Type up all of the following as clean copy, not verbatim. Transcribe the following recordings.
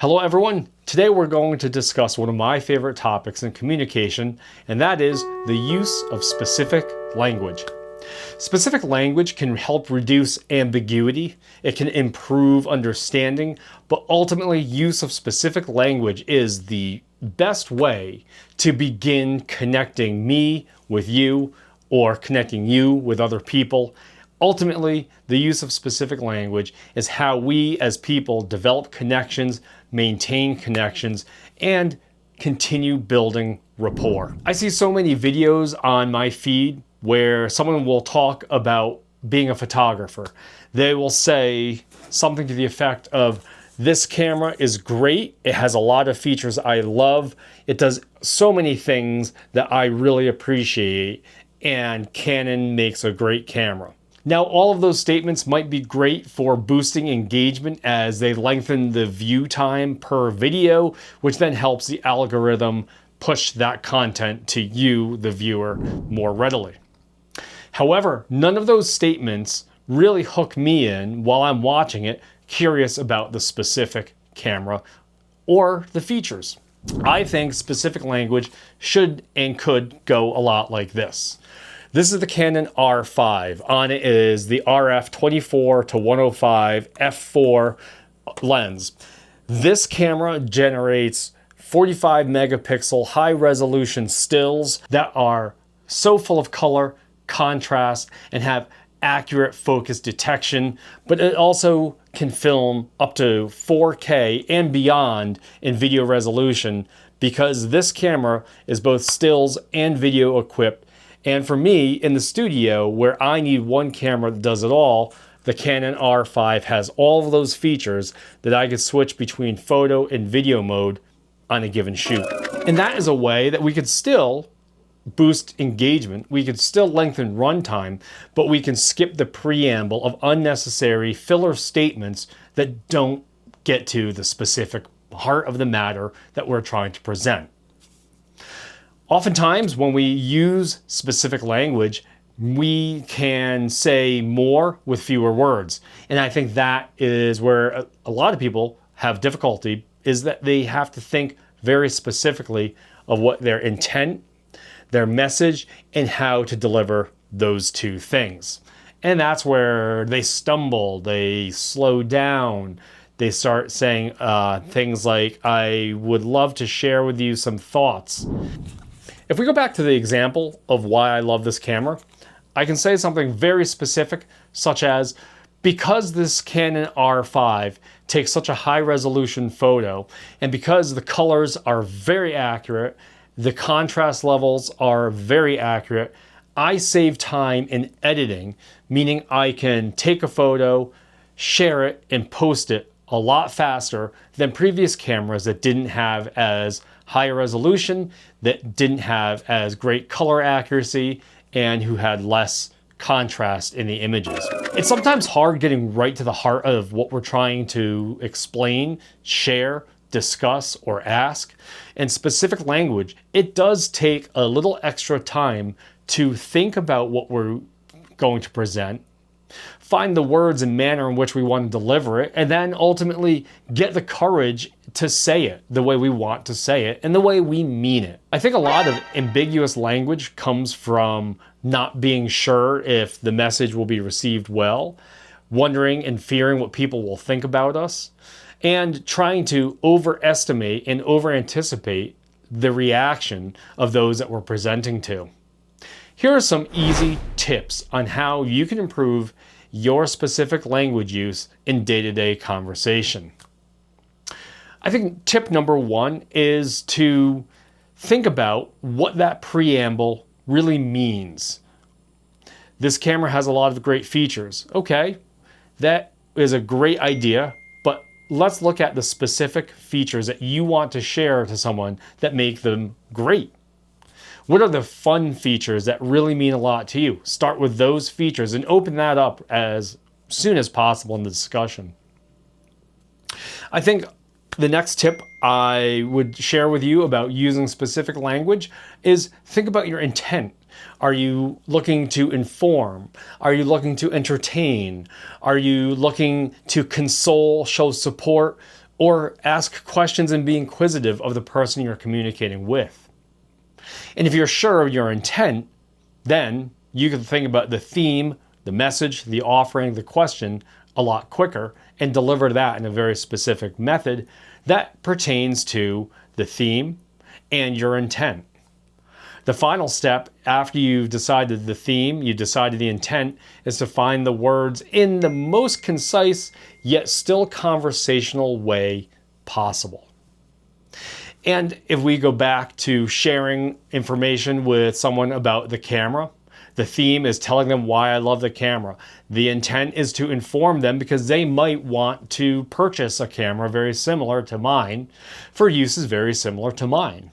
Hello everyone. Today we're going to discuss one of my favorite topics in communication, and that is the use of specific language. Specific language can help reduce ambiguity, it can improve understanding, but ultimately use of specific language is the best way to begin connecting me with you or connecting you with other people. Ultimately, the use of specific language is how we as people develop connections, maintain connections, and continue building rapport. I see so many videos on my feed where someone will talk about being a photographer. They will say something to the effect of, "This camera is great. It has a lot of features I love. It does so many things that I really appreciate, and Canon makes a great camera." Now, all of those statements might be great for boosting engagement as they lengthen the view time per video, which then helps the algorithm push that content to you, the viewer, more readily. However, none of those statements really hook me in while I'm watching it, curious about the specific camera or the features. I think specific language should and could go a lot like this. This is the Canon R5. On it is the RF 24 to 105 f4 lens. This camera generates 45 megapixel high resolution stills that are so full of color, contrast, and have accurate focus detection, but it also can film up to 4K and beyond in video resolution because this camera is both stills and video equipped. And for me, in the studio, where I need one camera that does it all, the Canon R5 has all of those features that I could switch between photo and video mode on a given shoot. And that is a way that we could still boost engagement, we could still lengthen runtime, but we can skip the preamble of unnecessary filler statements that don't get to the specific heart of the matter that we're trying to present. Oftentimes, when we use specific language, we can say more with fewer words. And I think that is where a lot of people have difficulty, is that they have to think very specifically of what their intent, their message, and how to deliver those two things. And that's where they stumble, they slow down, they start saying things like, "I would love to share with you some thoughts." If we go back to the example of why I love this camera, I can say something very specific, such as, because this Canon R5 takes such a high resolution photo, and because the colors are very accurate, the contrast levels are very accurate, I save time in editing, meaning I can take a photo, share it, and post it a lot faster than previous cameras that didn't have as high resolution, that didn't have as great color accuracy, and who had less contrast in the images. It's sometimes hard getting right to the heart of what we're trying to explain, share, discuss, or ask. In specific language, it does take a little extra time to think about what we're going to present, find the words and manner in which we want to deliver it, and then ultimately get the courage to say it the way we want to say it and the way we mean it. I think a lot of ambiguous language comes from not being sure if the message will be received well, wondering and fearing what people will think about us, and trying to overestimate and over-anticipate the reaction of those that we're presenting to. Here are some easy tips on how you can improve your specific language use in day-to-day conversation. I think tip number one is to think about what that preamble really means. This camera has a lot of great features. Okay, that is a great idea, but let's look at the specific features that you want to share to someone that make them great. What are the fun features that really mean a lot to you? Start with those features and open that up as soon as possible in the discussion. I think the next tip I would share with you about using specific language is think about your intent. Are you looking to inform? Are you looking to entertain? Are you looking to console, show support? or ask questions and be inquisitive of the person you're communicating with. And if you're sure of your intent, then you can think about the theme, the message, the offering, the question a lot quicker and deliver that in a very specific method that pertains to the theme and your intent. The final step, after you've decided the theme, you decided the intent, is to find the words in the most concise yet still conversational way possible. And if we go back to sharing information with someone about the camera, the theme is telling them why I love the camera. The intent is to inform them because they might want to purchase a camera very similar to mine for uses very similar to mine.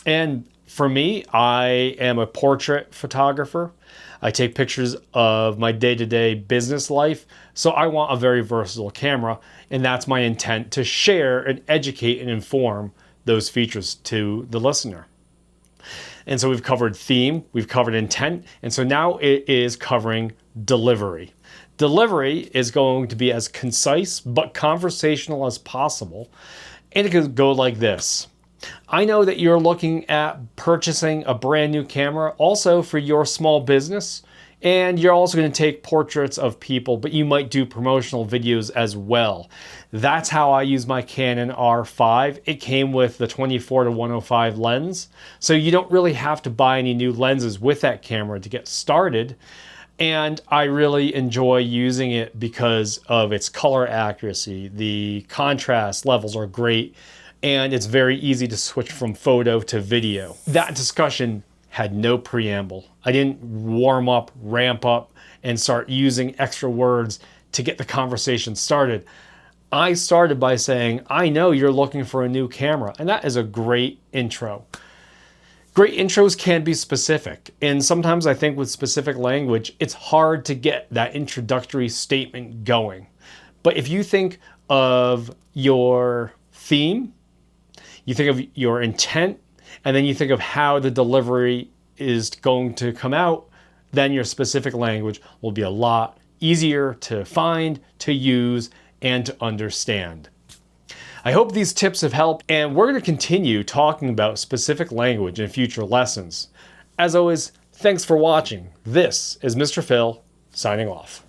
And for me, I am a portrait photographer. I take pictures of my day-to-day business life, so I want a very versatile camera, and that's my intent, to share and educate and inform those features to the listener. And so we've covered theme, we've covered intent, and so now it is covering delivery. Delivery is going to be as concise but conversational as possible, and it could go like this. I know that you're looking at purchasing a brand new camera also for your small business, and you're also going to take portraits of people, but you might do promotional videos as well. That's how I use my Canon R5. It came with the 24-105 lens, so you don't really have to buy any new lenses with that camera to get started. And I really enjoy using it because of its color accuracy. The contrast levels are great, and it's very easy to switch from photo to video. That discussion had no preamble. I didn't warm up, ramp up, and start using extra words to get the conversation started. I started by saying, I know you're looking for a new camera, and that is a great intro. Great intros can be specific, and sometimes I think with specific language, it's hard to get that introductory statement going. But if you think of your theme, you think of your intent, and then you think of how the delivery is going to come out, then your specific language will be a lot easier to find, to use, and to understand. I hope these tips have helped, and we're going to continue talking about specific language in future lessons. As always, thanks for watching. This is Mr. Phil, signing off.